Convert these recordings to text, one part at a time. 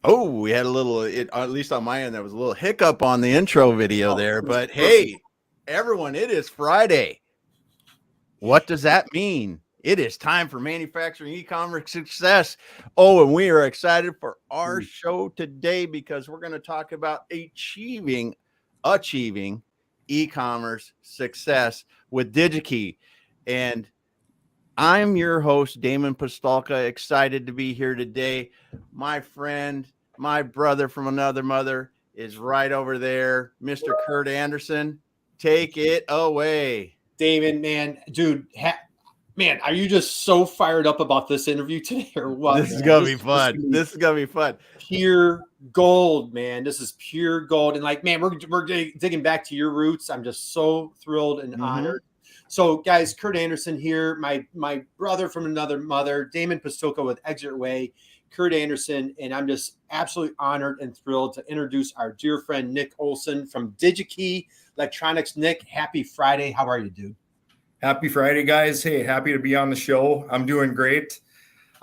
Oh, we had a little, at least on my end, there was a little hiccup on the intro video there. But hey, everyone, it is Friday. What does that mean? It is time for manufacturing e-commerce success. Oh, and we are excited for our show today because we're going to talk about achieving e-commerce success with Digi-Key. And I'm your host, Damon Pistolka, excited to be here today. My friend, my brother from another mother is right over there. Mr. Kurt Anderson, take it away. Damon, man, dude, man, are you just so fired up about this interview today or what? This is going to be fun. This is going to be fun. Pure gold, man. This is pure gold. And like, man, we're digging back to your roots. I'm just so thrilled and honored. So, guys, Kurt Anderson here, my brother from another mother, Damon Pistolka with Exit Way, Kurt Anderson, and I'm just absolutely honored and thrilled to introduce our dear friend Nick Olson from Digi-Key Electronics. Nick, happy Friday. How are you, dude? Happy Friday, guys. Hey, happy to be on the show. I'm doing great.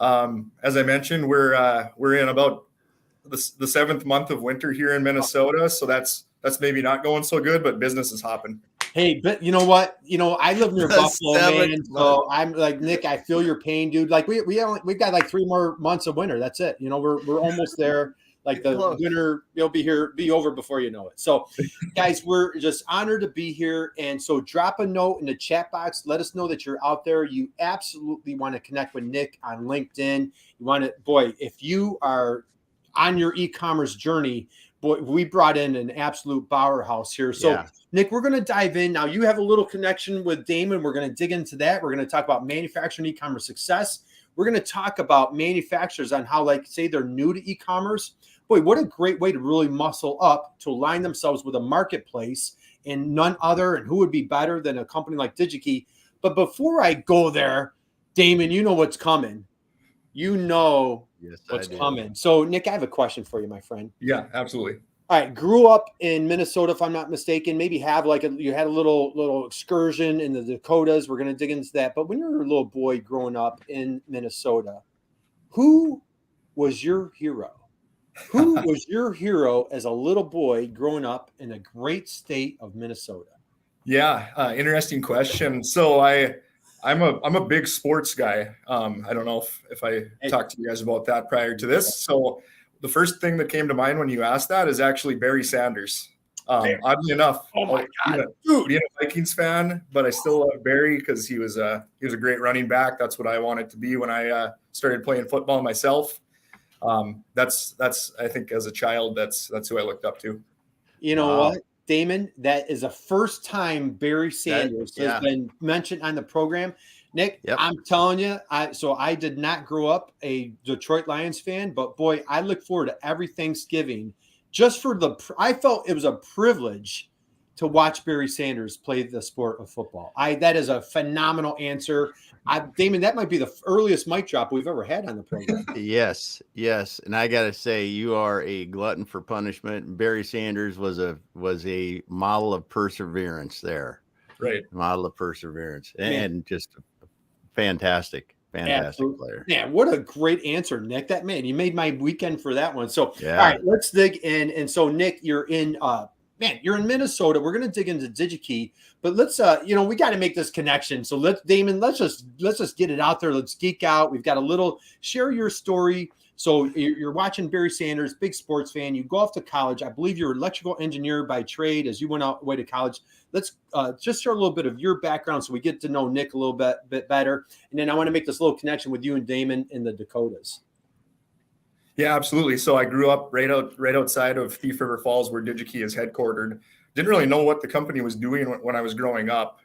As I mentioned, we're in about the seventh month of winter here in Minnesota, so that's maybe not going so good, but business is hopping. Hey, but you know what? You know, I live near Buffalo, man. So I'm like, Nick, I feel your pain, dude. Like we've got like 3 more months of winter. That's it. You know, we're almost there. Like the winter, you'll be over before you know it. So, guys, we're just honored to be here. And so drop a note in the chat box. Let us know that you're out there. You absolutely want to connect with Nick on LinkedIn. You want to, boy, if you are on your e-commerce journey, boy, we brought in an absolute powerhouse here. So, yeah. Nick, we're going to dive in. Now, you have a little connection with Damon. We're going to dig into that. We're going to talk about manufacturing e-commerce success. We're going to talk about manufacturers on how, like, say they're new to e-commerce. Boy, what a great way to really muscle up to align themselves with a marketplace and none other. And who would be better than a company like Digi-Key? But before I go there, Damon, you know what's coming. You know what's coming. So, Nick, I have a question for you, my friend. Yeah, absolutely. All right, grew up in Minnesota, if I'm not mistaken. Maybe have you had a little excursion in the Dakotas. We're going to dig into that. But when you were a little boy growing up in Minnesota, who was your hero? Who was your hero as a little boy growing up in the great state of Minnesota? Yeah, interesting question. So I'm a big sports guy. I don't know if I talked to you guys about that prior to this. So the first thing that came to mind when you asked that is actually Barry Sanders. Oddly enough, oh my God, being a Vikings fan, but I still love Barry because he was a great running back. That's what I wanted to be when I started playing football myself. That's I think as a child, that's who I looked up to. You know what, Damon? That is the first time Barry Sanders has been mentioned on the program. Nick, I'm telling you, I did not grow up a Detroit Lions fan, but boy, I look forward to every Thanksgiving just for I felt it was a privilege to watch Barry Sanders play the sport of football. That is a phenomenal answer. Damon, that might be the earliest mic drop we've ever had on the program. Yes. And I got to say, you are a glutton for punishment. Barry Sanders was a model of perseverance there. Right. Model of perseverance and just a fantastic player. Yeah, what a great answer, Nick. That man, you made my weekend for that one. So, all right, let's dig in. And so, Nick, you're in you're in Minnesota. We're going to dig into Digi-Key, but let's we got to make this connection. So let's just get it out there. Let's geek out. We've got a little share your story. So you're watching Barry Sanders, big sports fan. You go off to college. I believe you're an electrical engineer by trade as you went away to college. Let's just share a little bit of your background so we get to know Nick a little bit better. And then I want to make this little connection with you and Damon in the Dakotas. Yeah, absolutely. So I grew up right outside of Thief River Falls, where Digi-Key is headquartered. Didn't really know what the company was doing when I was growing up.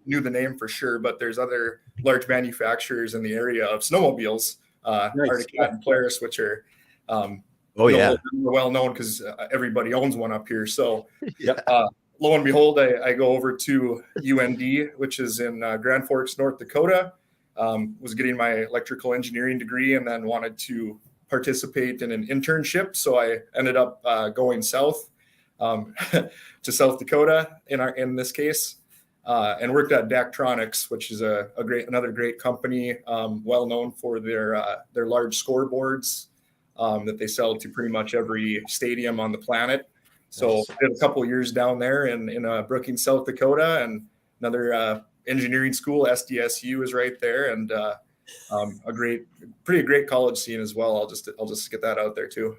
Knew the name for sure, but there's other large manufacturers in the area of snowmobiles, Arctic Cat and Polaris, which are well known because everybody owns one up here. So lo and behold, I go over to UND, which is in Grand Forks, North Dakota. Was getting my electrical engineering degree and then wanted to participate in an internship. So I ended up going south to South Dakota in this case, and worked at Daktronics, which is another great company, well known for their large scoreboards, that they sell to pretty much every stadium on the planet. So Nice. I did a couple of years down there in Brookings, South Dakota, and another engineering school, SDSU, is right there, and pretty great college scene as well. I'll just get that out there too.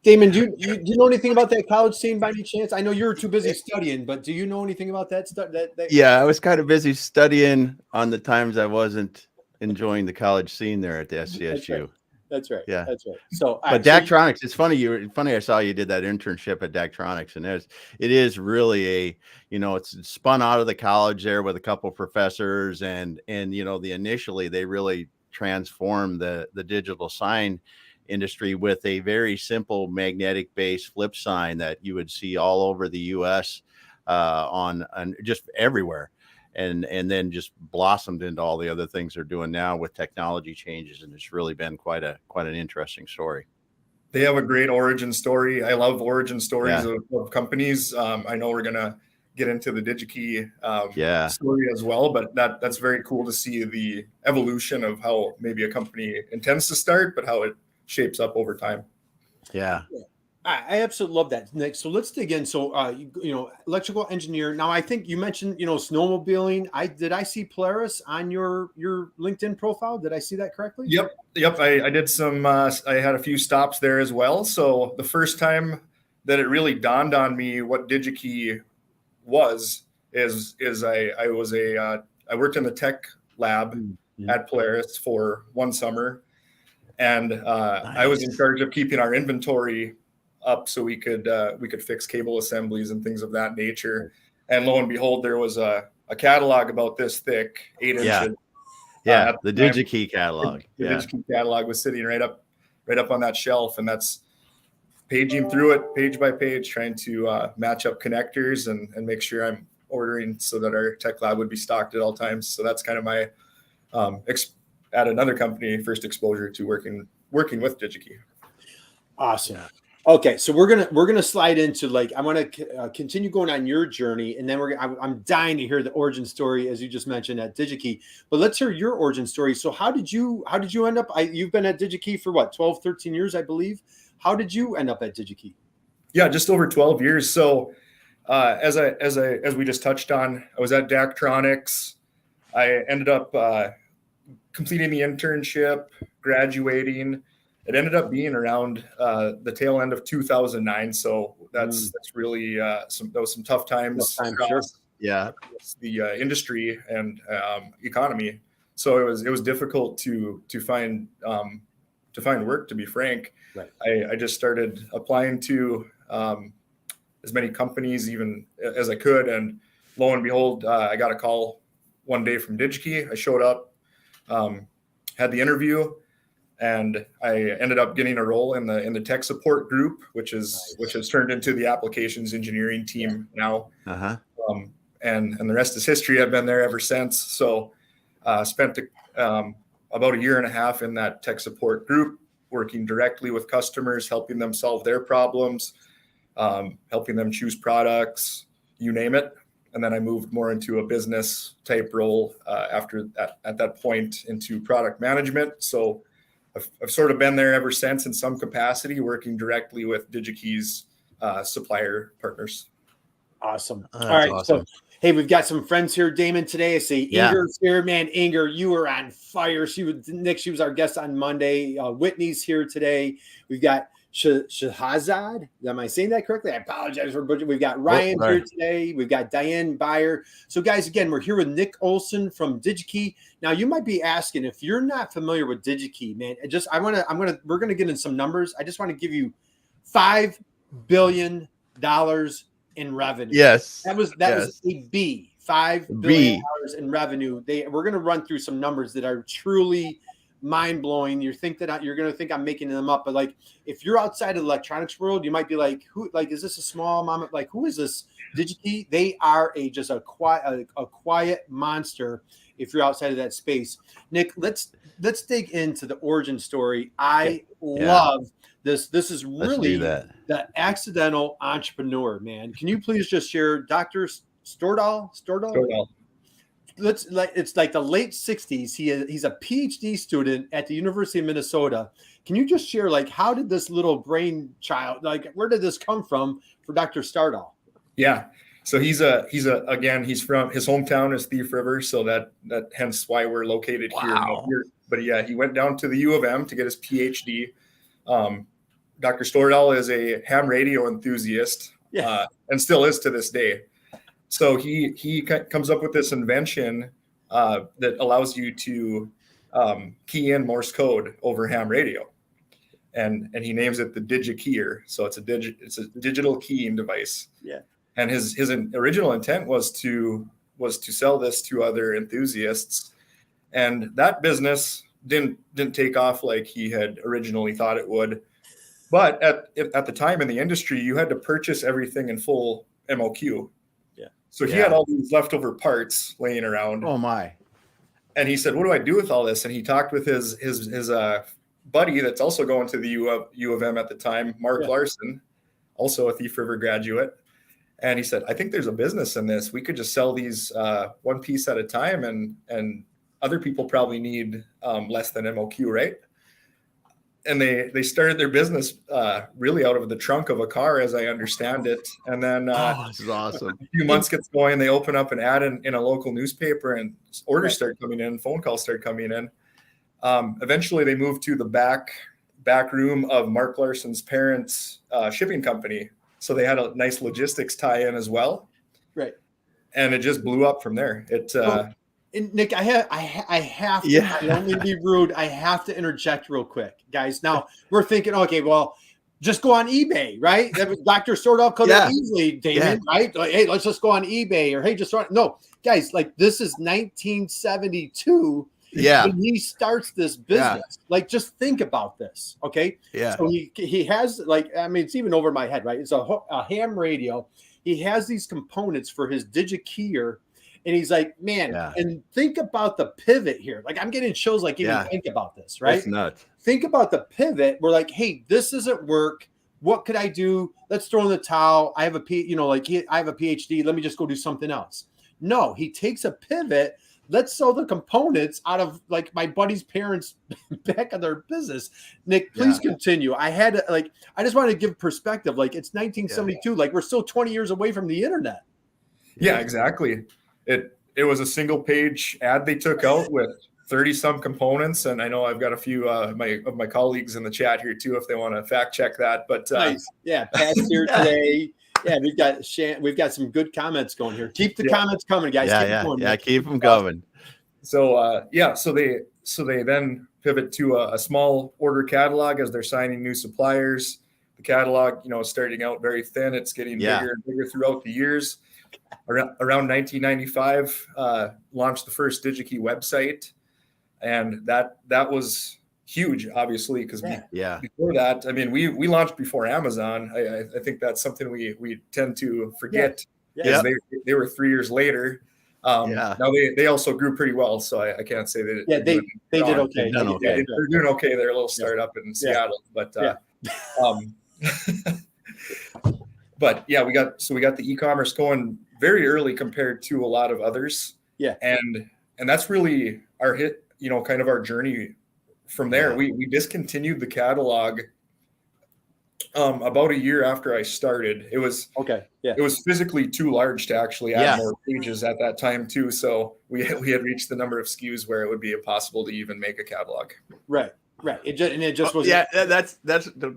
Damon, do you know anything about that college scene by any chance? I know you were too busy studying, but do you know anything about that stuff? Yeah, I was kind of busy studying on the times I wasn't enjoying the college scene there at the SCSU. That's right. Yeah, that's right. So, but Daktronics, it's funny. I saw you did that internship at Daktronics, and it is really it's spun out of the college there with a couple professors, and initially they really transformed the digital sign industry with a very simple magnetic based flip sign that you would see all over the US on just everywhere, and then just blossomed into all the other things they're doing now with technology changes, and it's really been quite an interesting story. They have a great origin story. I love origin stories of companies. I know we're gonna get into the Digi-Key story as well, but that's very cool to see the evolution of how maybe a company intends to start, but how it shapes up over time. Yeah. I absolutely love that, Nick. So let's dig in. So, electrical engineer. Now, I think you mentioned, snowmobiling. Did I see Polaris on your LinkedIn profile? Did I see that correctly? Yep. I did some. I had a few stops there as well. So the first time that it really dawned on me what Digi-Key was is I worked in the tech lab at Polaris for one summer. And Nice. I was in charge of keeping our inventory up so we could fix cable assemblies and things of that nature. And lo and behold, there was a catalog about this thick, 8 inches. Yeah, the Digi-Key catalog. The Digi-Key catalog was sitting right up on that shelf, and that's paging through it page by page, trying to match up connectors and make sure I'm ordering so that our tech lab would be stocked at all times. So that's kind of my at another company first exposure to working with Digi-Key. Awesome. Okay, so we're gonna slide into I want to continue going on your journey, and then I'm dying to hear the origin story as you just mentioned at Digi-Key. But let's hear your origin story. So how did you end up? You've been at Digi-Key for what, 12, 13 years, I believe. How did you end up at Digi-Key? Yeah, just over 12 years. So as we just touched on, I was at Daktronics. I ended up completing the internship, graduating. It ended up being around the tail end of 2009. So that's really some tough times. Sure. Yeah, the industry and economy. So it was difficult to find work, to be frank. Right. I just started applying to as many companies even as I could, and lo and behold, I got a call one day from Digi-Key. I showed up. Had the interview, and I ended up getting a role in the tech support group, which has turned into the applications engineering team now. And the rest is history. I've been there ever since. So spent about a year and a half in that tech support group, working directly with customers, helping them solve their problems, helping them choose products, you name it. And then I moved more into a business type role after that, at that point, into product management. So I've sort of been there ever since in some capacity, working directly with Digi-Key's supplier partners. Awesome. All right. awesome. So, hey, we've got some friends here, Damon, today. I see Inger's here, man. Inger, you were on fire. She was our guest on Monday. Whitney's here today. We've got Shahazad. Am I saying that correctly? I apologize for butchering. We've got Ryan here today. We've got Diane Byer. So, guys, again, we're here with Nick Olson from Digi-Key. Now, you might be asking, if you're not familiar with Digi-Key, man, we're gonna get in some numbers. I just want to give you $5 billion in revenue. Yes, that was a B. $5 billion in revenue. We're gonna run through some numbers that are truly mind blowing. You're going to think I'm making them up, but if you're outside of the electronics world, you might be like, is this a small mom? Who is this? Digi-Key? They are just a quiet monster. If you're outside of that space, Nick, let's dig into the origin story. I love this. This is really the accidental entrepreneur, man. Can you please just share Dr. Stordahl? it's like the late 60s. He's a PhD student at the University of Minnesota. Can you just share, like, how did this little brainchild, like, where did this come from for Dr. Stardahl? Yeah. So he's from his hometown is Thief River. So that hence why we're located here. But yeah, he went down to the U of M to get his PhD. Dr. Stardahl is a ham radio enthusiast, and still is to this day. So he comes up with this invention that allows you to key in Morse code over ham radio, and he names it the Digi-Keyer. So it's a digital keying device. Yeah. And his original intent was to sell this to other enthusiasts, and that business didn't take off like he had originally thought it would. But at the time in the industry, you had to purchase everything in full MOQ. Yeah. So he had all these leftover parts laying around. Oh my! And he said, "What do I do with all this?" And he talked with his buddy that's also going to the U of M at the time, Mark Larson, also a Thief River graduate. And he said, "I think there's a business in this. We could just sell these one piece at a time, and other people probably need less than MOQ, right?" And they started their business really out of the trunk of a car, as I understand it. And then this is awesome. A few months gets going, they open up an ad in a local newspaper, and orders start coming in, phone calls start coming in. Eventually, they moved to the back room of Mark Larson's parents' shipping company. So they had a nice logistics tie-in as well. Right. And it just blew up from there. And Nick, I have to, I don't mean to be rude. I have to interject real quick, guys. Now we're thinking, okay, well, just go on eBay, right? That was Dr. Stardahl could have easily, Damon, right? Like, hey, let's just go on eBay, or hey, no, guys, like, this is 1972. Yeah. When he starts this business, like, just think about this. Okay. Yeah. So he has, like, I mean, it's even over my head, right? It's a ham radio. He has these components for his Digi-Keyer. And he's like, man, and think about the pivot here. Like, I'm getting chills, like, even think about this, right? That's nuts. Think about the pivot. We're like, hey, this doesn't work. What could I do? Let's throw in the towel. I have a PhD. Let me just go do something else. No, he takes a pivot. Let's sell the components out of, like, my buddy's parents' back of their business. Nick, please continue. I just wanted to give perspective. Like, it's 1972. Like, we're still 20 years away from the internet. Yeah, exactly. It was a single page ad they took out with 30 some components. And I know I've got a few of my colleagues in the chat here too, if they want to fact check that. But nice. Pat's here today. Yeah, we've got some good comments going here. Keep the comments coming, guys. Keep them going. So so they then pivot to a small order catalog as they're signing new suppliers. The catalog, starting out very thin. It's getting bigger and bigger throughout the years. Around 1995, launched the first Digi-Key website, and that was huge, obviously, because before that, I mean, we launched before Amazon. I think that's something we tend to forget. Yeah. They were 3 years later. Now they also grew pretty well, so I can't say that. Yeah, they did okay. They're doing okay. They're a little startup in Seattle, but but we got the e-commerce going very early compared to a lot of others. Yeah, and that's really our hit. Kind of our journey from there. We discontinued the catalog about a year after I started. It was it was physically too large to actually add more pages at that time too. So we had reached the number of SKUs where it would be impossible to even make a catalog. Right. It just was. Yeah, that's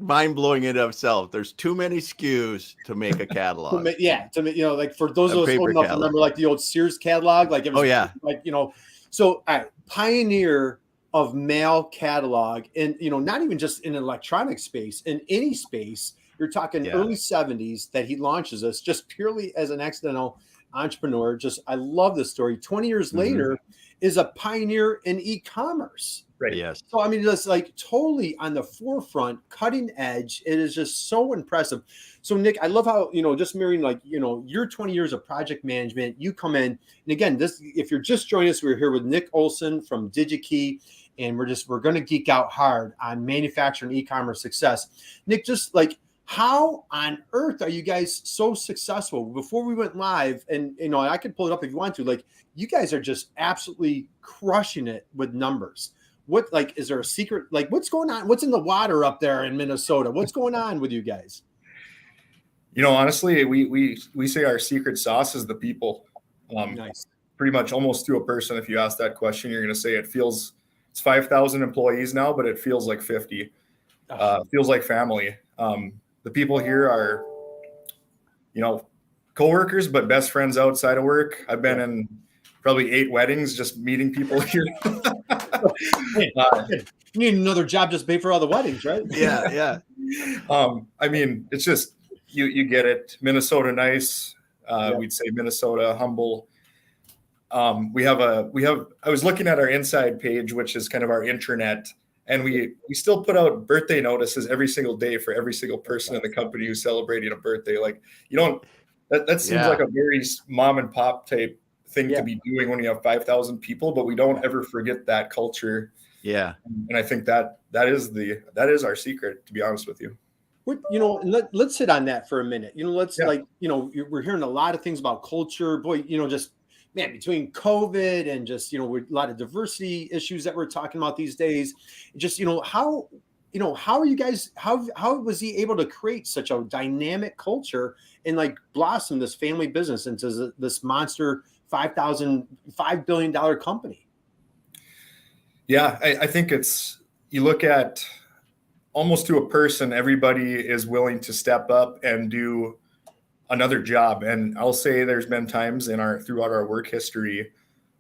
mind blowing in itself. There's too many SKUs to make a catalog. Like, for those of us old enough to remember, like, the old Sears catalog, like, it was so pioneer of mail catalog, and not even just in an electronic space, in any space. You're talking early 70s that he launches this just purely as an accidental entrepreneur. I love this story. 20 years later is a pioneer in e-commerce. Right. Yes. So, I mean, just like totally on the forefront, cutting edge. It is just so impressive. So, Nick, I love how, just mirroring, like, your 20 years of project management, you come in. And again, if you're just joining us, we're here with Nick Olson from Digi-Key, and we're going to geek out hard on manufacturing e-commerce success. Nick, just like, How on earth are you guys so successful? Before we went live, and I could pull it up if you want to, like, you guys are just absolutely crushing it with numbers. What, like, is there a secret? Like, what's going on? What's in the water up there in Minnesota? What's going on with you guys? Honestly, we say our secret sauce is the people. Nice. Pretty much almost to a person. If you ask that question, you're going to say it's 5,000 employees now, but it feels like 50. Feels like family. The people here are, coworkers, but best friends outside of work. I've been in probably 8 weddings, just meeting people here. You need another job just to pay for all the weddings, right? Yeah. I mean, it's just, you get it. Minnesota nice. We'd say Minnesota humble. I was looking at our inside page, which is kind of our intranet, and we still put out birthday notices every single day for every single person in the company who's celebrating a birthday. Like, that seems like a very mom and pop type thing to be doing when you have 5,000 people, but we don't ever forget that culture. Yeah. And I think that is our secret, to be honest with you. Let's sit on that for a minute. We're hearing a lot of things about culture, between COVID and just, with a lot of diversity issues that we're talking about these days, just, how are you guys, how was he able to create such a dynamic culture and like blossom this family business into this monster $5 billion company? Yeah, I think you look at almost to a person, everybody is willing to step up and do another job. And I'll say there's been times throughout our work history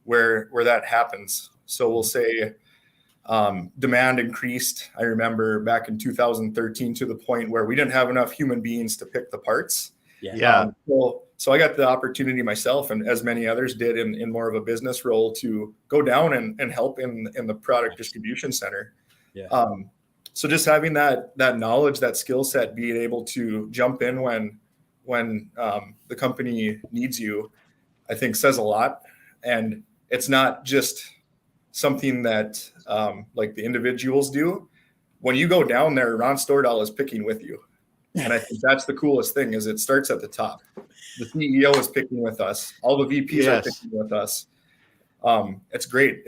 where that happens. So we'll say demand increased. I remember back in 2013 to the point where we didn't have enough human beings to pick the parts. Yeah. So I got the opportunity myself, and as many others did in more of a business role, to go down and help in the product distribution center. Yeah. So just having that knowledge, that skill set, being able to jump in when the company needs you, I think says a lot. And it's not just something that like the individuals do. When you go down there, Ron Stordahl is picking with you. And I think that's the coolest thing, is it starts at the top. The CEO is picking with us. All the VPs are picking with us. It's great.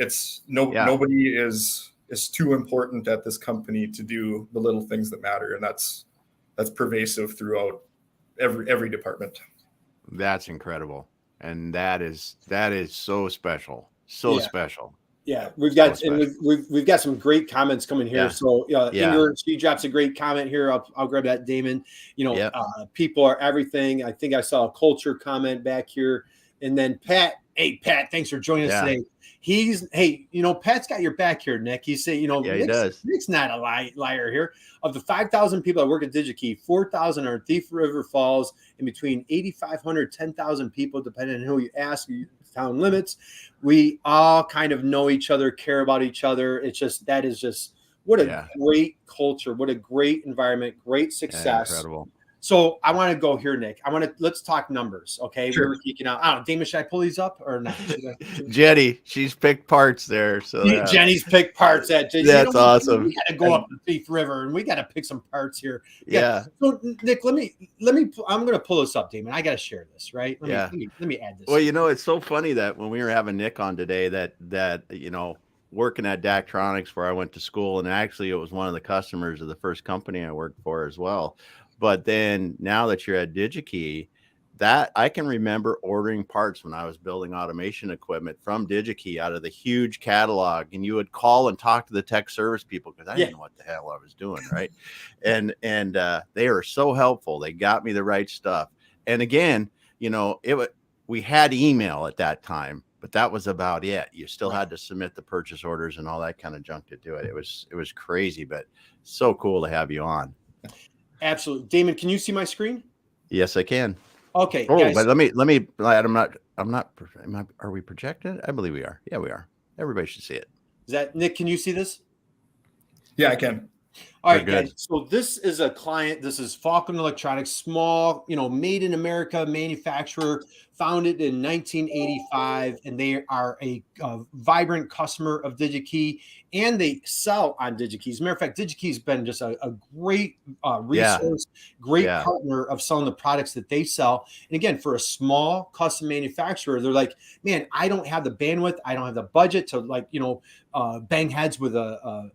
Nobody is too important at this company to do the little things that matter. And that's pervasive throughout every department. That's incredible. And that is so special. Special. Yeah, we've got some great comments coming here. Yeah. So Inger, she drops a great comment here. I'll grab that, Damon. People are everything. I think I saw a culture comment back here. And then Pat, hey Pat, thanks for joining us today. Pat's got your back here, Nick. He's saying, he does. Nick's not a liar here. Of the 5,000 people that work at Digi-Key, 4,000 are in Thief River Falls, and between 8,500, 10,000 people, depending on who you ask, town limits. We all kind of know each other, care about each other. That is what a great culture, what a great environment, great success. Incredible. So I want to go here, Nick. Let's talk numbers. Okay. Sure. We were geeking out. I don't know, Damon, should I pull these up or not? Jenny, she's picked parts there. So Jenny's picked parts. That's awesome. We got to go up the Thief River and we got to pick some parts here. Yeah. So Nick, let me, I'm going to pull this up, Damon. I got to share this, right? Let me add this. Well, it's so funny that when we were having Nick on today, that working at Daktronics, where I went to school, and actually it was one of the customers of the first company I worked for as well. But then now that you're at Digi-Key, that I can remember ordering parts when I was building automation equipment from Digi-Key out of the huge catalog, and you would call and talk to the tech service people because I didn't know what the hell I was doing, right? and they were so helpful. They got me the right stuff. And again, we had email at that time, but that was about it. You still had to submit the purchase orders and all that kind of junk to do it. It was crazy, but so cool to have you on. Absolutely. Damon, can you see my screen? Yes, I can. Okay. Oh, guys. But let me, I'm not, are we projected? I believe we are. Yeah, we are. Everybody should see it. Is that Nick? Can you see this? Yeah, I can. All right, guys. So this is a client. This is Falcon Electronics, small, made in America manufacturer, founded in 1985, and they are a vibrant customer of Digi-Key, and they sell on Digi-Key. As a matter of fact, Digi-Key has been just a great resource, great partner of selling the products that they sell. And again, for a small custom manufacturer, they're like, man, I don't have the bandwidth, I don't have the budget to bang heads with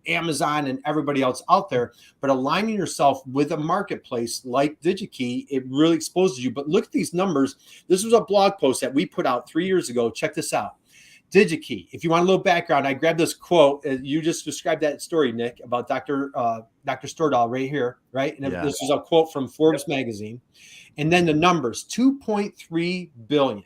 Amazon and everybody else out there. But aligning yourself with a marketplace like Digi-Key, it really exposes you. But look at these numbers. This was a blog post that we put out 3 years ago. Check this out. Digi-Key. If you want a little background, I grabbed this quote. You just described that story, Nick, about Dr. Stordahl right here, right? And this is a quote from Forbes magazine. And then the numbers, 2.3 billion.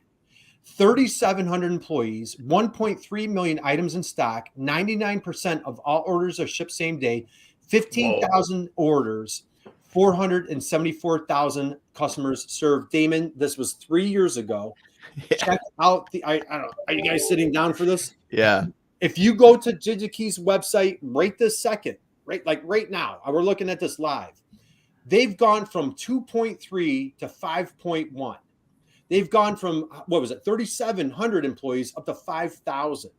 3,700 employees, 1.3 million items in stock, 99% of all orders are shipped same day, 15,000 orders, 474,000 customers served. Damon, this was 3 years ago. Yeah. Check out I don't know. Are you guys sitting down for this? Yeah. If you go to Digi-Key's website right this second, right now, we're looking at this live. They've gone from 2.3 to 5.1. They've gone from, 3,700 employees up to 5,000.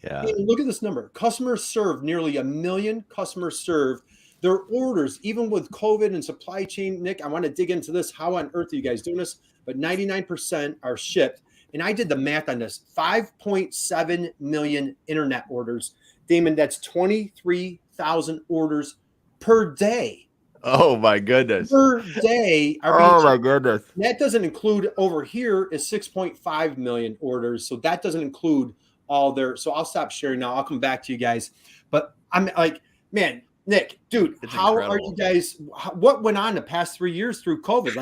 Yeah. And look at this number. Customers served, nearly 1 million customers served. Their orders, even with COVID and supply chain, Nick, I want to dig into this. How on earth are you guys doing this? But 99% are shipped. And I did the math on this. 5.7 million internet orders. Damon, that's 23,000 orders per day. Oh my goodness. Per day. My goodness. That doesn't include, over here is 6.5 million orders. So that doesn't include all their, so I'll stop sharing now. I'll come back to you guys. But I'm like, man, Nick, dude, it's how incredible. Are you guys, what went on the past 3 years through COVID?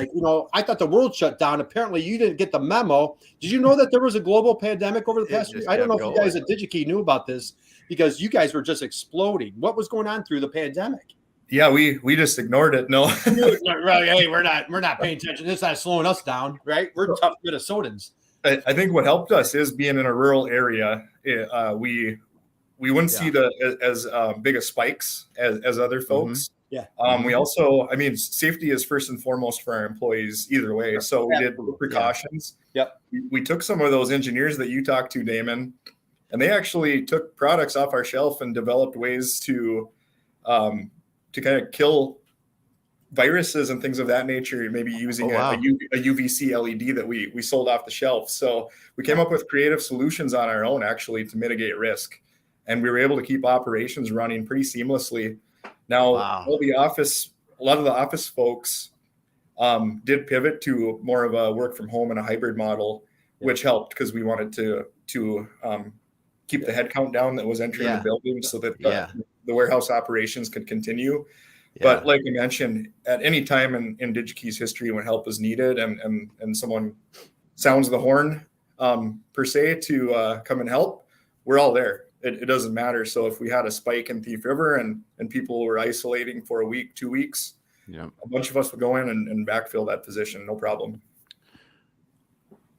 I thought the world shut down. Apparently you didn't get the memo. Did you know that there was a global pandemic over the past year? I don't know if you guys at Digi-Key knew about this, because you guys were just exploding. What was going on through the pandemic? Yeah, we just ignored it. No, hey, we're not paying attention. It's not slowing us down, right? We're tough Minnesotans. I think what helped us is being in a rural area. We wouldn't see as big of spikes as other folks. Mm-hmm. We also, safety is first and foremost for our employees either way. So we did precautions. Yep. We took some of those engineers that you talked to, Damon, and they actually took products off our shelf and developed ways to kind of kill viruses and things of that nature, maybe using a UVC LED that we sold off the shelf. So we came up with creative solutions on our own, actually, to mitigate risk. And we were able to keep operations running pretty seamlessly. Now, a lot of the office folks did pivot to more of a work from home and a hybrid model, which helped because we wanted to keep the headcount down that was entering the building so that the warehouse operations could continue. Yeah. But like you mentioned, at any time in Digi-Key's history when help is needed and someone sounds the horn per se to come and help, we're all there. It doesn't matter. So if we had a spike in Thief River and people were isolating for a week, 2 weeks, a bunch of us would go in and backfill that position. No problem.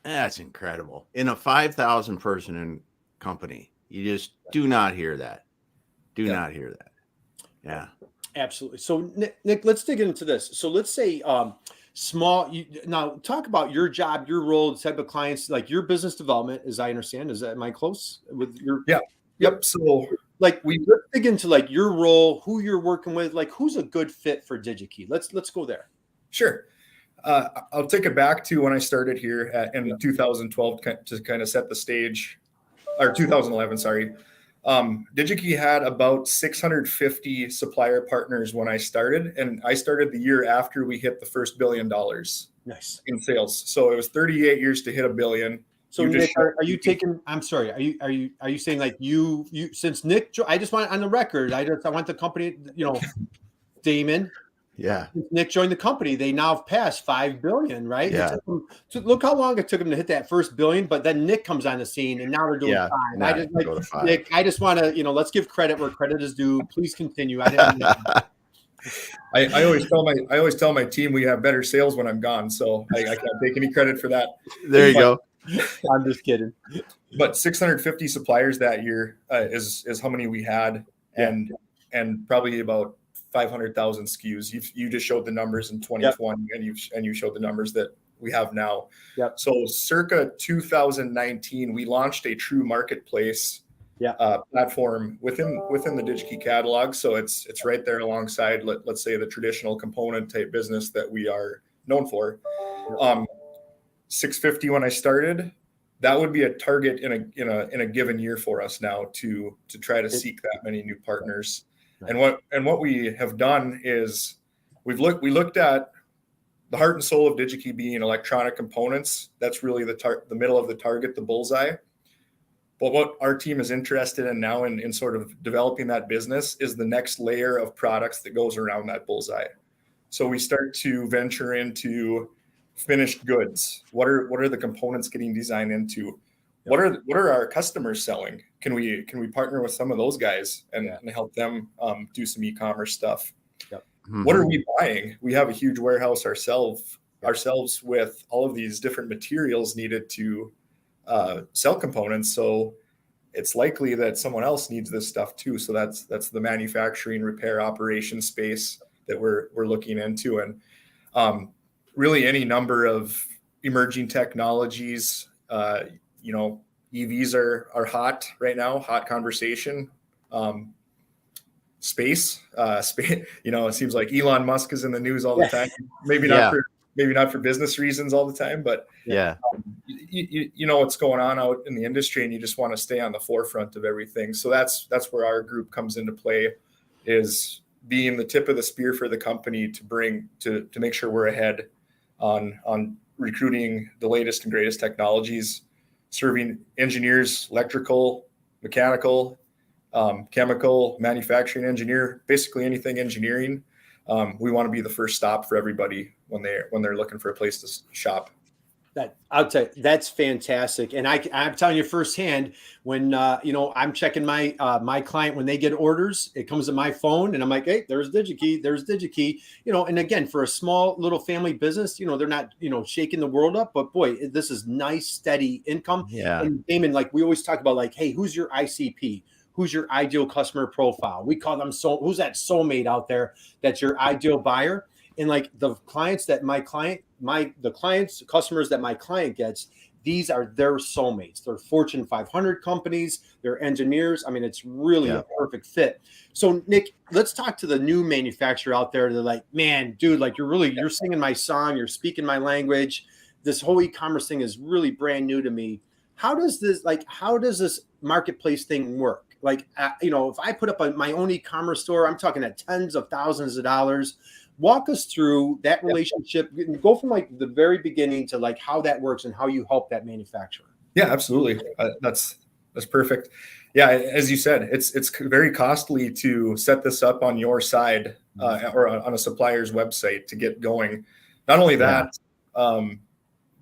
That's incredible. In a 5,000 person company, you just do not hear that. Do not hear that. Yeah. Absolutely. So Nick, let's dig into this. So let's say now talk about your job, your role, the type of clients, like your business development, as I understand. Am I close with your? Yeah. Yep. So let's dig into your role, who you're working with, who's a good fit for Digi-Key. Let's go there. Sure. I'll take it back to when I started here in 2012 to kind of set the stage, or 2011, sorry. Digi-Key had about 650 supplier partners when I started, and I started the year after we hit the first $1 billion in sales. So it was 38 years to hit $1 billion. So Nick, are you taking? I'm sorry. Are you saying you since Nick? I just want on the record. I want the company. Damon. Yeah. Since Nick joined the company, they now have passed $5 billion, right? Yeah. Look how long it took them to hit that first $1 billion, but then Nick comes on the scene, and now they're doing $5. Nick, I just want to, let's give credit where credit is due. Please continue. I always tell my team we have better sales when I'm gone, so I can't take any credit for that. There you go. I'm just kidding. But 650 suppliers that year is how many we had, and probably about 500,000 SKUs. You just showed the numbers in 2020, and you showed the numbers that we have now. Yep. So circa 2019, we launched a true marketplace platform within the Digi-Key catalog. So it's right there alongside, let's say, the traditional component type business that we are known for. 650 when I started, that would be a target in a given year for us now to try to seek that many new partners. Right. And what we have done is we looked at the heart and soul of Digi-Key being electronic components. That's really the middle of the target, the bullseye. But what our team is interested in now in sort of developing that business is the next layer of products that goes around that bullseye. So we start to venture into finished goods. What are the components getting designed into? What are our customers selling? Can we partner with some of those guys and help them do some e-commerce stuff? Yep. Mm-hmm. What are we buying? We have a huge warehouse ourselves with all of these different materials needed to sell components. So it's likely that someone else needs this stuff too. So that's the manufacturing, repair, operation space that we're looking into, and really any number of emerging technologies. EVs are hot right now, hot conversation. Space, it seems like Elon Musk is in the news all the time. Maybe not for business reasons all the time, but you know what's going on out in the industry, and you just want to stay on the forefront of everything. So that's where our group comes into play, is being the tip of the spear for the company to make sure we're ahead on recruiting the latest and greatest technologies, serving engineers, electrical, mechanical, chemical, manufacturing engineer, basically anything engineering. We want to be the first stop for everybody when they're looking for a place to shop. I'll tell you, that's fantastic. And I'm telling you firsthand, when I'm checking my client when they get orders, it comes to my phone and I'm like, hey, there's Digi-Key, and again, for a small little family business, they're not, shaking the world up, but boy, this is nice, steady income. Yeah. And Damon, like we always talk about, like, hey, who's your ICP? Who's your ideal customer profile? We call them who's that soulmate out there that's your ideal buyer? And like the clients that customers that my client gets, these are their soulmates. They're Fortune 500 companies, they're engineers. I mean, it's really a perfect fit. So Nick, let's talk to the new manufacturer out there. They're like, man, dude, like you're singing my song, you're speaking my language. This whole e-commerce thing is really brand new to me. How does this marketplace thing work? Like, if I put up my own e-commerce store, I'm talking at tens of thousands of dollars. Walk us through that relationship. Go from like the very beginning to like how that works and how you help that manufacturer. Yeah, absolutely. That's perfect. Yeah, as you said, it's very costly to set this up on your side or on a supplier's website to get going. Not only that,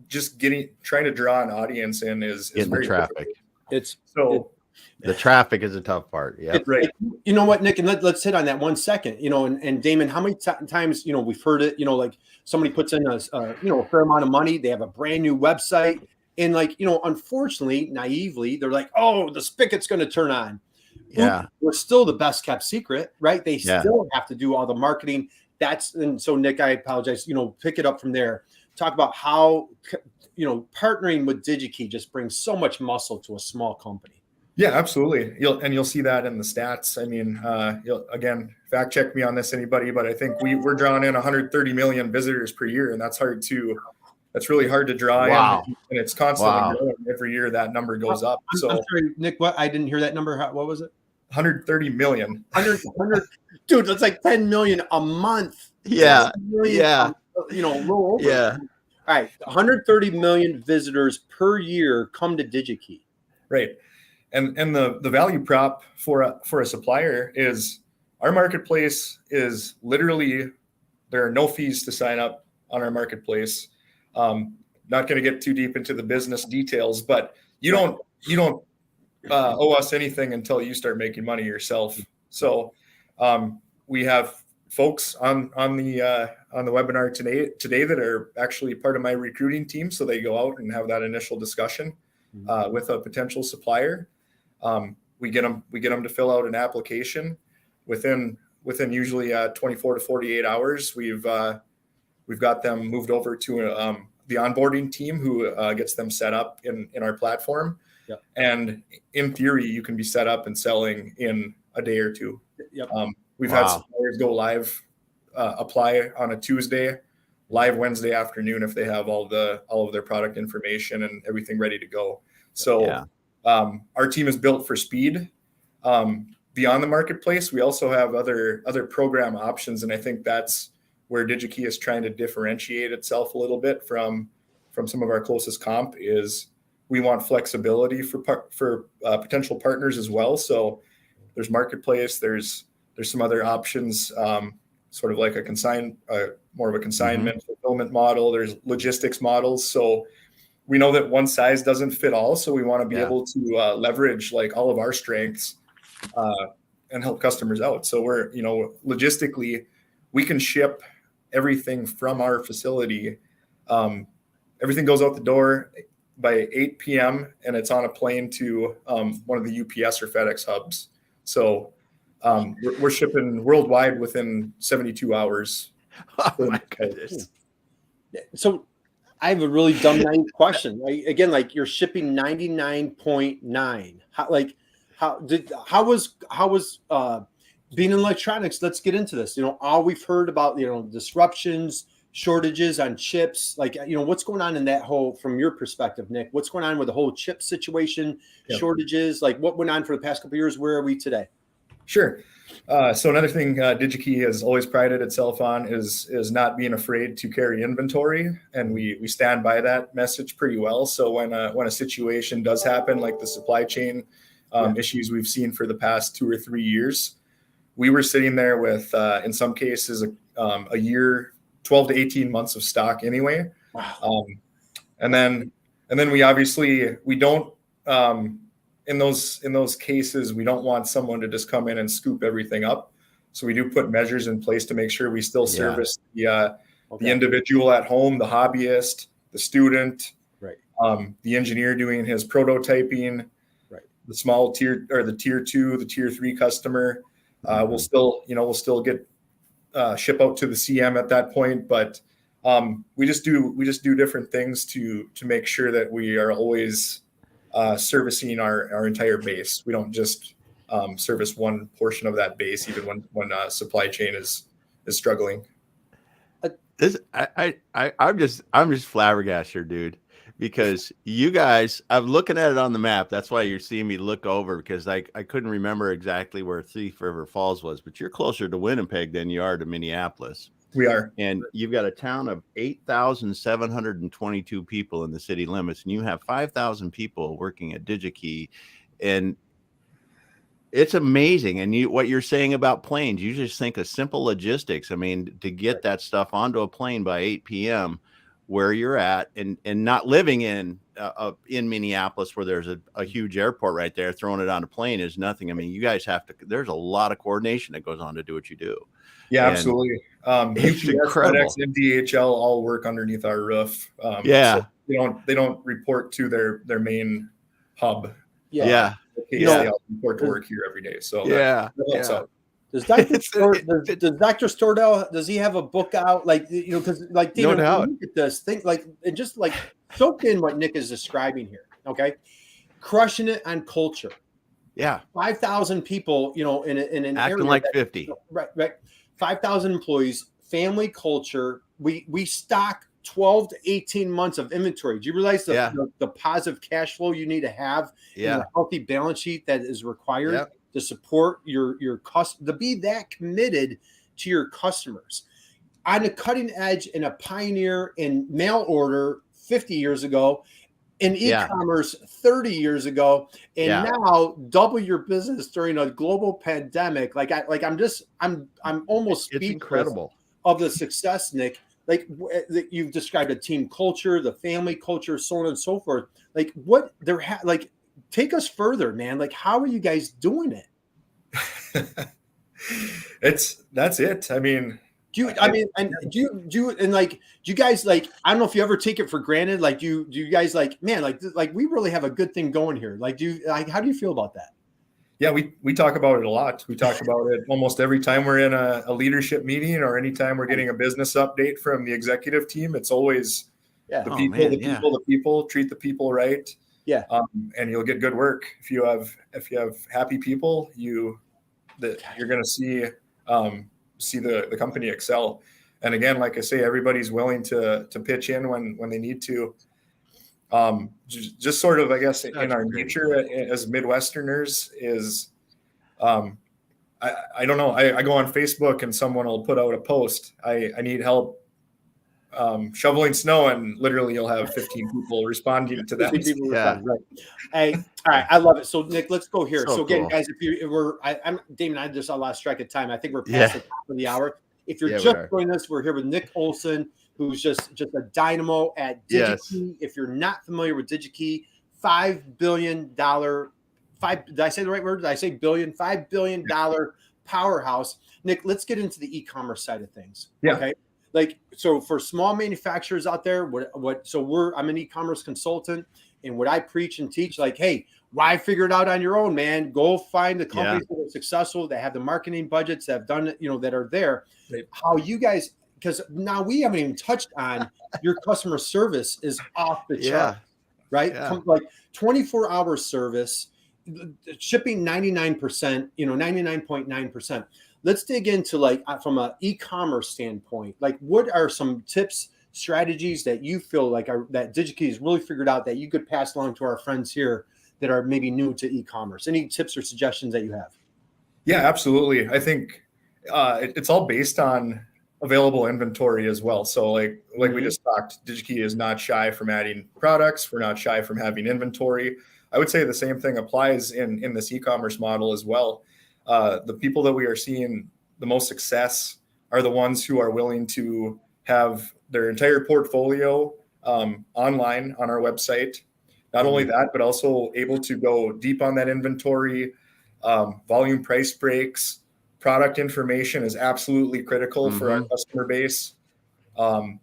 just trying to draw an audience in is very traffic. Difficult. The traffic is a tough part. Yeah. Right. You know what, Nick, and let's hit on that 1 second, and Damon, how many times, we've heard it, like somebody puts in a fair amount of money, they have a brand new website, and like, unfortunately, naively, they're like, oh, the spigot's going to turn on. Yeah. We're still the best kept secret, right? They still have to do all the marketing. And so Nick, I apologize, pick it up from there. Talk about how, partnering with Digi-Key just brings so much muscle to a small company. Yeah, absolutely. You'll see that in the stats. I mean, again, fact check me on this, anybody, but I think we're drawing in 130 million visitors per year, and that's really hard to draw in, and it's constantly growing. Every year that number goes up. I'm sorry, Nick, what? I didn't hear that number. What was it? 130 million. 100, dude, that's like 10 million a month. Yeah. A little over. Yeah. All right, 130 million visitors per year come to Digi-Key. Right. And the value prop for a supplier is our marketplace is literally, there are no fees to sign up on our marketplace. Not going to get too deep into the business details, but you don't owe us anything until you start making money yourself. So we have folks on the webinar today that are actually part of my recruiting team. So they go out and have that initial discussion with a potential supplier. We get them to fill out an application. Within within usually 24 to 48 hours, we've got them moved over to the onboarding team who gets them set up in our platform. Yep. And in theory, you can be set up and selling in a day or two. Yep. We've had suppliers go live, apply on a Tuesday, live Wednesday afternoon if they have all of their product information and everything ready to go. So our team is built for speed. Beyond the marketplace, we also have other program options, and I think that's where Digi-Key is trying to differentiate itself a little bit from some of our closest comp. Is we want flexibility for potential partners as well. So there's marketplace, there's some other options, sort of like more of a consignment fulfillment model. There's logistics models. So we know that one size doesn't fit all. So we want to be able to leverage like all of our strengths and help customers out. So we're, logistically, we can ship everything from our facility. Everything goes out the door by 8 p.m. and it's on a plane to one of the UPS or FedEx hubs. So we're shipping worldwide within 72 hours. Oh my goodness. So I have a really dumb naive question. Again, like you're shipping 99.9. How was being in electronics? Let's get into this. All we've heard about, disruptions, shortages on chips, what's going on in that whole, from your perspective, Nick, what's going on with the whole chip situation, shortages, like what went on for the past couple of years? Where are we today? Sure. So another thing Digi-Key has always prided itself on is not being afraid to carry inventory, and we stand by that message pretty well. So when a situation does happen, like the supply chain issues we've seen for the past 2 or 3 years, we were sitting there with in some cases a year, 12 to 18 months of stock anyway. Wow. And then we don't. In those cases, we don't want someone to just come in and scoop everything up. So we do put measures in place to make sure we still service the individual at home, the hobbyist, the student, right, the engineer doing his prototyping, right, the small tier or the tier 2, the tier 3 customer. We'll still get ship out to the CM at that point, but we just do different things to make sure that we are always servicing our entire base. We don't just service one portion of that base, even when supply chain is struggling. I'm just flabbergasted, dude, because you guys, I'm looking at it on the map. That's why you're seeing me look over, because I couldn't remember exactly where Thief River Falls was, but you're closer to Winnipeg than you are to Minneapolis. We are. And you've got a town of 8,722 people in the city limits, and you have 5,000 people working at Digi-Key. And it's amazing. And what you're saying about planes, you just think of simple logistics. I mean, to get that stuff onto a plane by 8 p.m. where you're at, and not living in Minneapolis where there's a huge airport right there, throwing it on a plane is nothing. I mean, you guys there's a lot of coordination that goes on to do what you do. Yeah, absolutely. It's UPS, incredible. FedEx, and DHL all work underneath our roof. So they don't report to their main hub. Yeah. They report to work here every day. So that helps out. Does Dr. Stordell, does he have a book out? Because no doubt. Look at this thing, and just soak in what Nick is describing here. Okay. Crushing it on culture. Yeah. 5,000 people, in an acting area like 50. Right. 5,000 employees, family culture. We stock 12 to 18 months of inventory. Do you realize the positive cash flow you need to have in a healthy balance sheet that is required to support your customer, to be that committed to your customers? On a cutting edge and a pioneer in mail order 50 years ago, in e-commerce 30 years ago, and now double your business during a global pandemic. I'm almost speechless. It's incredible of the success, Nick. You've described a team culture, the family culture, so on and so forth. Take us further, man. How are you guys doing it? That's it. I mean, do you guys, I don't know if you ever take it for granted. Do you guys, man, we really have a good thing going here. How do you feel about that? Yeah, we talk about it a lot. We talk about it almost every time we're in a leadership meeting or anytime we're getting a business update from the executive team. It's always the people, treat the people right. Yeah. And you'll get good work. If you have happy people, you're going to see the company excel. And again, like I say, everybody's willing to pitch in when they need to. Just sort of, I guess, in our nature as Midwesterners is, I don't know. I go on Facebook and someone will put out a post. I need help shoveling snow, and literally you'll have 15 people responding to that. Right. Hey, all right. I love it. So Nick, let's go here. So again, cool. Guys, I'm Damon. I just lost track of time. I think we're past the top of the hour. If you're just joining us, we're here with Nick Olson, who's just a dynamo at Digi-Key. If you're not familiar with Digi-Key, $5 billion. Did I say the right word? Did I say billion? $5 billion powerhouse. Nick, let's get into the e-commerce side of things. Yeah. Okay. Like, so for small manufacturers out there, I'm an e-commerce consultant, and what I preach and teach, like, hey, why figure it out on your own, man? Go find the companies that are successful, that have the marketing budgets, that have done it, that are there. Right. How you guys, because now we haven't even touched on your customer service is off the chart, right? Yeah. Like 24-hour service, shipping 99%, 99.9%. Let's dig into, like, from an e-commerce standpoint, like, what are some tips, strategies that you feel like that Digi-Key has really figured out that you could pass along to our friends here that are maybe new to e-commerce? Any tips or suggestions that you have? Yeah, absolutely. I think it's all based on available inventory as well. So like we just talked, Digi-Key is not shy from adding products. We're not shy from having inventory. I would say the same thing applies in this e-commerce model as well. The people that we are seeing the most success are the ones who are willing to have their entire portfolio online on our website. Not only that, but also able to go deep on that inventory. Volume price breaks, product information is absolutely critical for our customer base. When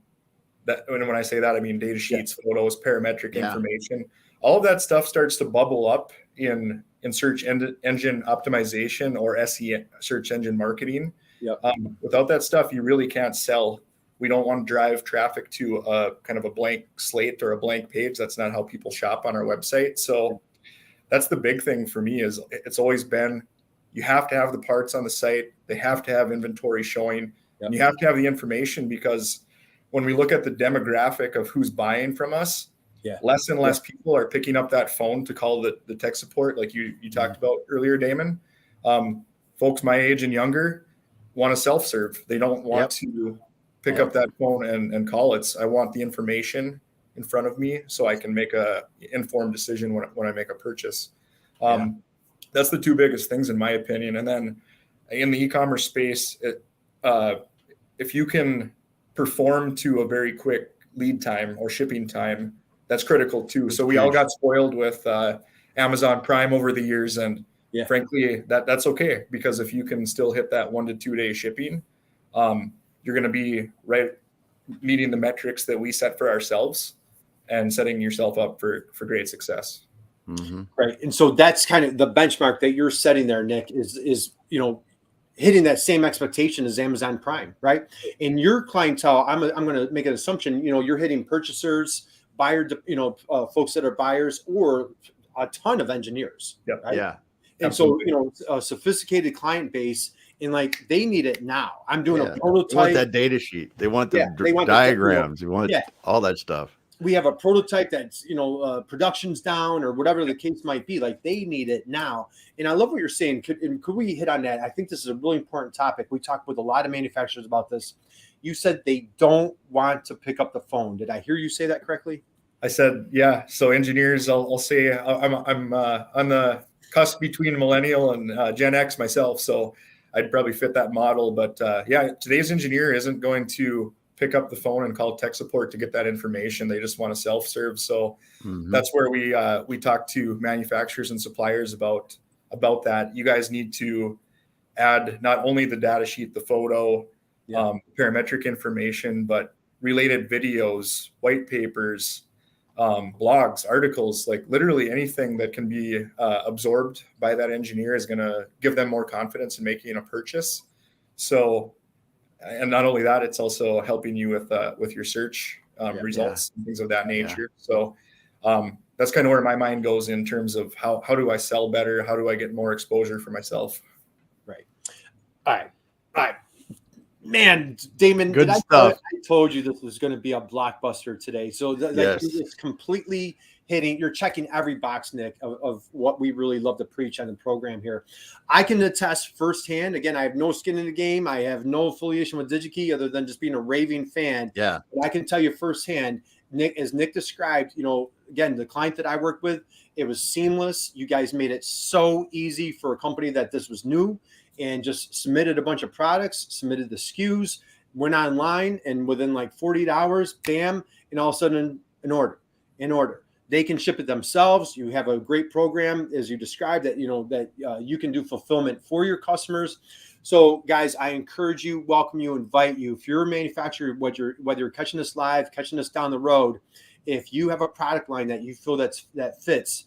I say that, I mean data sheets, photos, parametric information. All of that stuff starts to bubble up in search engine optimization or SE, search engine marketing. Yep. Without that stuff, you really can't sell. We don't want to drive traffic to a kind of a blank slate or a blank page. That's not how people shop on our website. So that's the big thing for me. Is it's always been, you have to have the parts on the site. They have to have inventory showing. Yep. And you have to have the information, because when we look at the demographic of who's buying from us, less and less people are picking up that phone to call the tech support, like you talked about earlier, Damon. Folks my age and younger want to self-serve. They don't want to pick up that phone and call it. I want the information in front of me so I can make a informed decision when I make a purchase. That's the two biggest things in my opinion. And then in the e-commerce space, if you can perform to a very quick lead time or shipping time, that's critical too. So we all got spoiled with Amazon Prime over the years, and frankly, that's okay, because if you can still hit that 1 to 2 day shipping, you're going to be right meeting the metrics that we set for ourselves and setting yourself up for great success. Mm-hmm. Right, and so that's kind of the benchmark that you're setting there, Nick. Is hitting that same expectation as Amazon Prime, right? In your clientele, I'm going to make an assumption. You're hitting purchasers, folks that are buyers, or a ton of engineers. Right? Yeah. And absolutely. So, a sophisticated client base, and like they need it now. I'm doing a prototype. They want that data sheet. They want the diagrams. They want all that stuff. We have a prototype that's, production's down or whatever the case might be. Like they need it now. And I love what you're saying. Could we hit on that? I think this is a really important topic. We talked with a lot of manufacturers about this. You said they don't want to pick up the phone. Did I hear you say that correctly? I said, yeah. So engineers, I'll say I'm on the cusp between millennial and Gen X myself. So I'd probably fit that model. But today's engineer isn't going to pick up the phone and call tech support to get that information. They just want to self-serve. So that's where we talk to manufacturers and suppliers about that. You guys need to add not only the data sheet, the photo, parametric information, but related videos, white papers, blogs, articles, like literally anything that can be absorbed by that engineer is going to give them more confidence in making a purchase. So, and not only that, it's also helping you with your search results and things of that nature. So that's kind of where my mind goes in terms of how do I sell better? How do I get more exposure for myself? Right. All right. Man, Damon, good stuff. I told you this was going to be a blockbuster today. So it's completely hitting. You're checking every box, Nick, of what we really love to preach on the program here. I can attest firsthand. Again, I have no skin in the game. I have no affiliation with Digi-Key other than just being a raving fan. Yeah. But I can tell you firsthand, Nick, as Nick described, again, the client that I worked with, it was seamless. You guys made it so easy for a company that this was new, and just submitted a bunch of products, submitted the SKUs, went online, and within like 48 hours, bam, and all of a sudden an order. They can ship it themselves. You have a great program, as you described, that you can do fulfillment for your customers. So, guys, I encourage you, welcome you, invite you. If you're a manufacturer, whether you're catching this live, catching this down the road, if you have a product line that you feel that fits,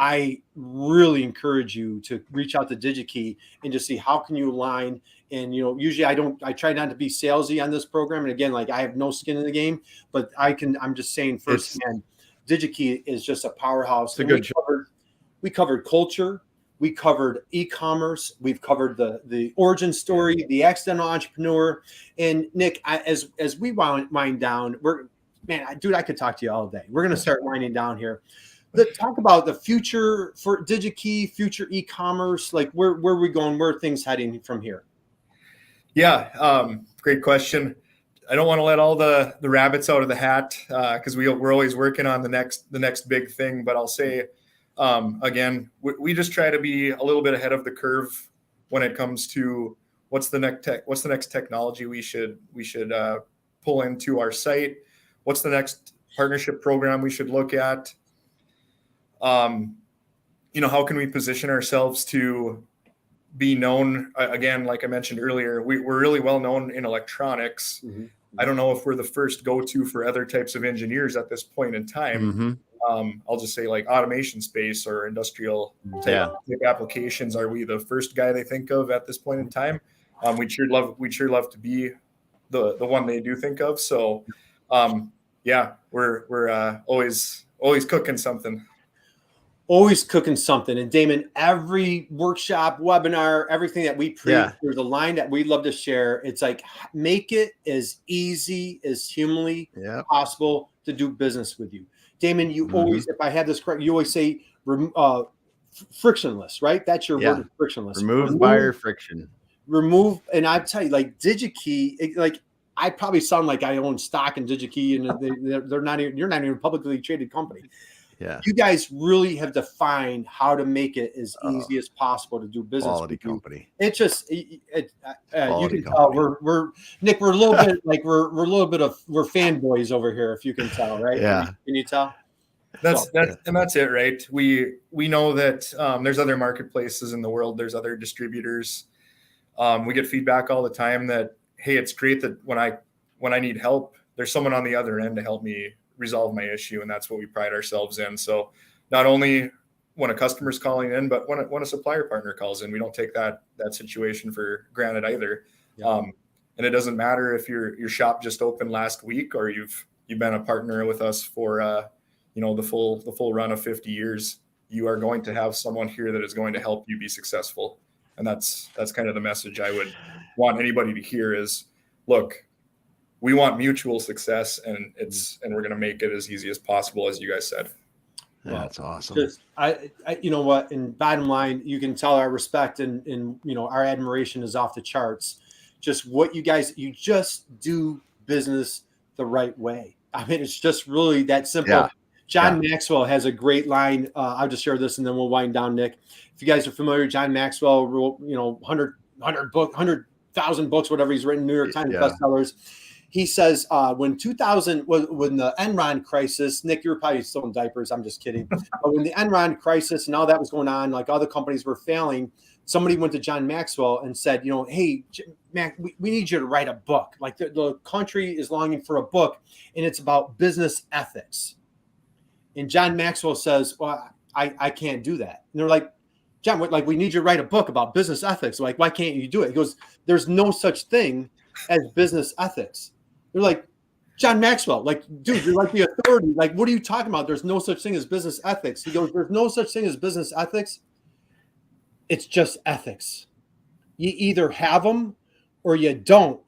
I really encourage you to reach out to Digi-Key and just see how can you align. And, usually I try not to be salesy on this program. And again, like I have no skin in the game, but I'm just saying firsthand, Digi-Key is just a powerhouse. It's a good we covered culture. We covered e-commerce. We've covered the origin story, the accidental entrepreneur. And Nick, as we wind down, I could talk to you all day. We're going to start winding down here. Let's talk about the future for Digi-Key, future e-commerce. Like where are we going? Where are things heading from here? Yeah, great question. I don't want to let all the rabbits out of the hat because we're always working on the next big thing. But I'll say again, we just try to be a little bit ahead of the curve when it comes to what's the next technology we should pull into our site. What's the next partnership program we should look at? How can we position ourselves to be known? Again, like I mentioned earlier, we're really well known in electronics. Mm-hmm. I don't know if we're the first go-to for other types of engineers at this point in time. Mm-hmm. I'll just say like automation space or industrial type applications. Are we the first guy they think of at this point in time? We'd sure love to be the one they do think of. So we're always cooking something. Always cooking something. And Damon, every workshop, webinar, everything that we preach, there's a line that we love to share. It's like, make it as easy as humanly possible to do business with you. Damon, you always, if I have this correct, you always say frictionless, right? That's your word, frictionless. Remove buyer friction. And I tell you, like Digi-Key, I probably sound like I own stock in Digi-Key, and you're not even a publicly traded company. Yeah, you guys really have defined how to make it as easy as possible to do business. Quality company. It's just you can tell we're Nick. We're a little bit like we're fanboys over here, if you can tell, right? Yeah. Can you tell? That's it, right? We know that there's other marketplaces in the world. There's other distributors. We get feedback all the time that, hey, it's great that when I need help, there's someone on the other end to help me resolve my issue, and that's what we pride ourselves in. So not only when a customer's calling in, but when a supplier partner calls in, we don't take that situation for granted either. Yeah. And it doesn't matter if your shop just opened last week or you've been a partner with us for the full run of 50 years. You are going to have someone here that is going to help you be successful, and that's kind of the message I would want anybody to hear is, look, we want mutual success, and we're going to make it as easy as possible, as you guys said. Yeah, that's awesome. Just, I you know what, and bottom line, you can tell our respect and our admiration is off the charts. Just what you just do business the right way. I mean, it's just really that simple. Yeah. John Maxwell has a great line. I'll just share this and then we'll wind down, Nick. If you guys are familiar, John Maxwell wrote, 100,000 books, whatever he's written, New York Times bestsellers. He says when the Enron crisis, Nick, you were probably still in diapers. I'm just kidding. But when the Enron crisis and all that was going on, like other companies were failing, somebody went to John Maxwell and said, hey, Mac, we need you to write a book. Like the country is longing for a book, and it's about business ethics. And John Maxwell says, well, I can't do that. And they're like, John, what, like, we need you to write a book about business ethics. Like, why can't you do it? He goes, there's no such thing as business ethics. They're like, John Maxwell, like, dude, you're like the authority. Like, what are you talking about? There's no such thing as business ethics. He goes, there's no such thing as business ethics. It's just ethics. You either have them or you don't.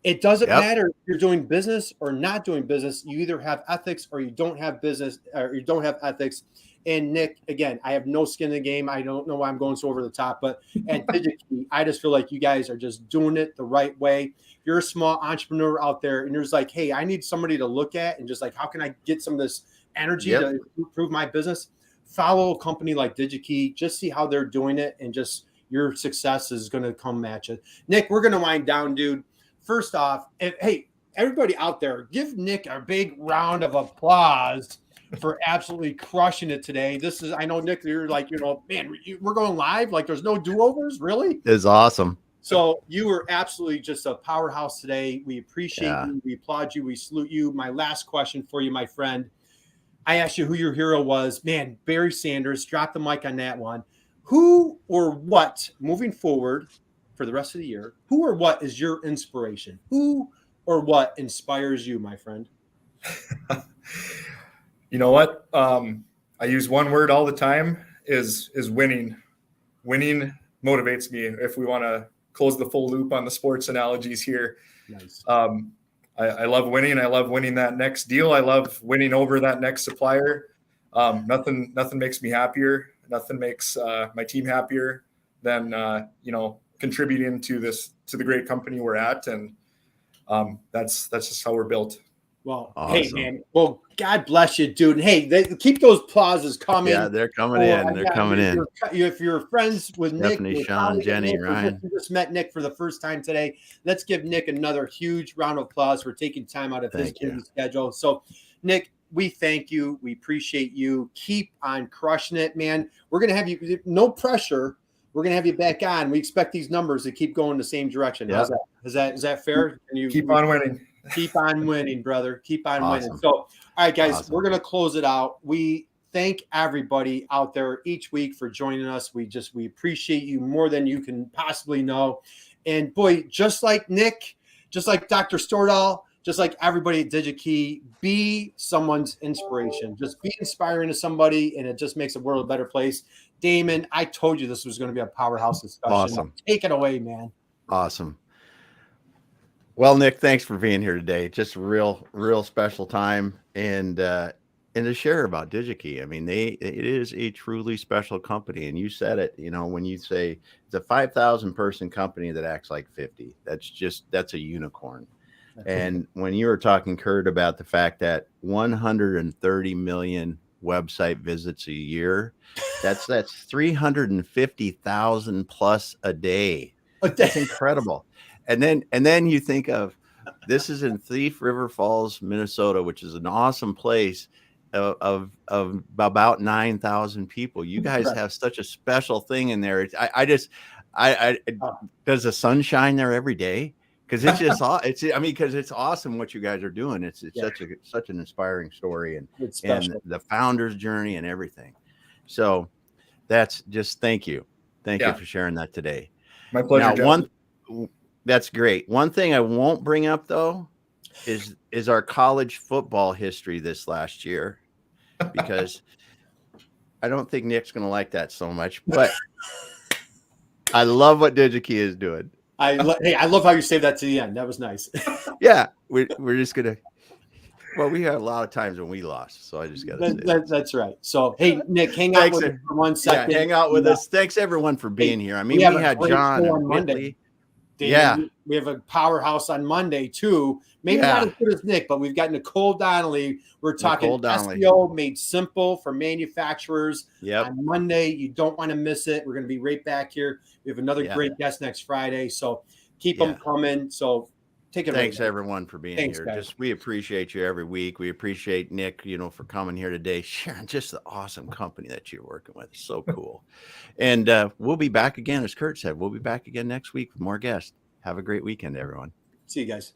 It doesn't matter if you're doing business or not doing business. You either have ethics or you don't have business, or you don't have ethics. And Nick, again, I have no skin in the game. I don't know why I'm going so over the top, but at Digi-Key, I just feel like you guys are just doing it the right way. If you're a small entrepreneur out there and you're just like, hey, I need somebody to look at and just like, how can I get some of this energy to improve my business? Follow a company like Digi-Key, just see how they're doing it, and just your success is going to come match it. Nick, we're going to wind down, dude. First off, hey, everybody out there, give Nick a big round of applause for absolutely crushing it today. This is, I know, Nick, you're like, man, we're going live. Like, there's no do-overs, really? It's awesome. So you were absolutely just a powerhouse today. We appreciate you. We applaud you. We salute you. My last question for you, my friend. I asked you who your hero was. Man, Barry Sanders. Drop the mic on that one. Who or what, moving forward for the rest of the year, who or what is your inspiration? Who or what inspires you, my friend? You know what? I use one word all the time is winning. Winning motivates me. If we want to close the full loop on the sports analogies here. Nice. I love winning. I love winning that next deal. I love winning over that next supplier. Nothing makes me happier. Nothing makes my team happier than contributing to the great company we're at, and that's just how we're built. Well, awesome. Hey, man. Well, God bless you, dude. And hey, keep those applauses coming. Yeah, they're coming in. They're coming in. If you're friends with Stephanie, Nick, Sean, Jenny, Nick, Ryan, you just met Nick for the first time today. Let's give Nick another huge round of applause for taking time out of his busy schedule. So, Nick, we thank you. We appreciate you. Keep on crushing it, man. We're going to have you, no pressure. We're going to have you back on. We expect these numbers to keep going the same direction. How's that? Is that fair? Can you keep on winning? Keep on winning, brother. Keep on winning. So, all right, guys, we're going to close it out. We thank everybody out there each week for joining us. We appreciate you more than you can possibly know. And boy, just like Nick, just like Dr. Stordahl, just like everybody at Digi-Key, be someone's inspiration. Just be inspiring to somebody, and it just makes the world a better place. Damon, I told you this was going to be a powerhouse discussion. Awesome. Take it away, man. Awesome. Well, Nick, thanks for being here today. Just a real special time, and to share about Digi-Key. I mean, it is a truly special company, and you said it. When you say it's a 5,000 person company that acts like 50, that's a unicorn. And when you were talking, Kurt, about the fact that 130 million website visits a year, that's 350,000 plus a day. That's incredible. And then you think of, this is in Thief River Falls, Minnesota, which is an awesome place of about 9,000 people. You guys have such a special thing in there. Does the sun shine there every day? Because it's just, because it's awesome what you guys are doing. It's such an inspiring story, and the founder's journey and everything. So that's just, thank you for sharing that today. My pleasure. That's great. One thing I won't bring up though is our college football history this last year, because I don't think Nick's going to like that so much, but I love what Digi-Key is doing. I love how you saved that to the end. That was nice. Yeah, we're just gonna. Well, we had a lot of times when we lost, so I just got to say that's right. So, hey, Nick, hang out with us for 1 second. Yeah, hang out with us. Thanks everyone for being here. I mean, we had John and Monday. Dan, we have a powerhouse on Monday too. Maybe not as good as Nick, but we've got Nicole Donnelly. We're talking SEO made simple for manufacturers. On Monday. You don't want to miss it. We're going to be right back here. We have another great guest next Friday, so keep them coming. So take it away. Thanks everyone for being here. Guys. We appreciate you every week. We appreciate Nick, for coming here today, sharing just the awesome company that you're working with. It's so cool. And we'll be back again, as Kurt said. We'll be back again next week with more guests. Have a great weekend, everyone. See you guys.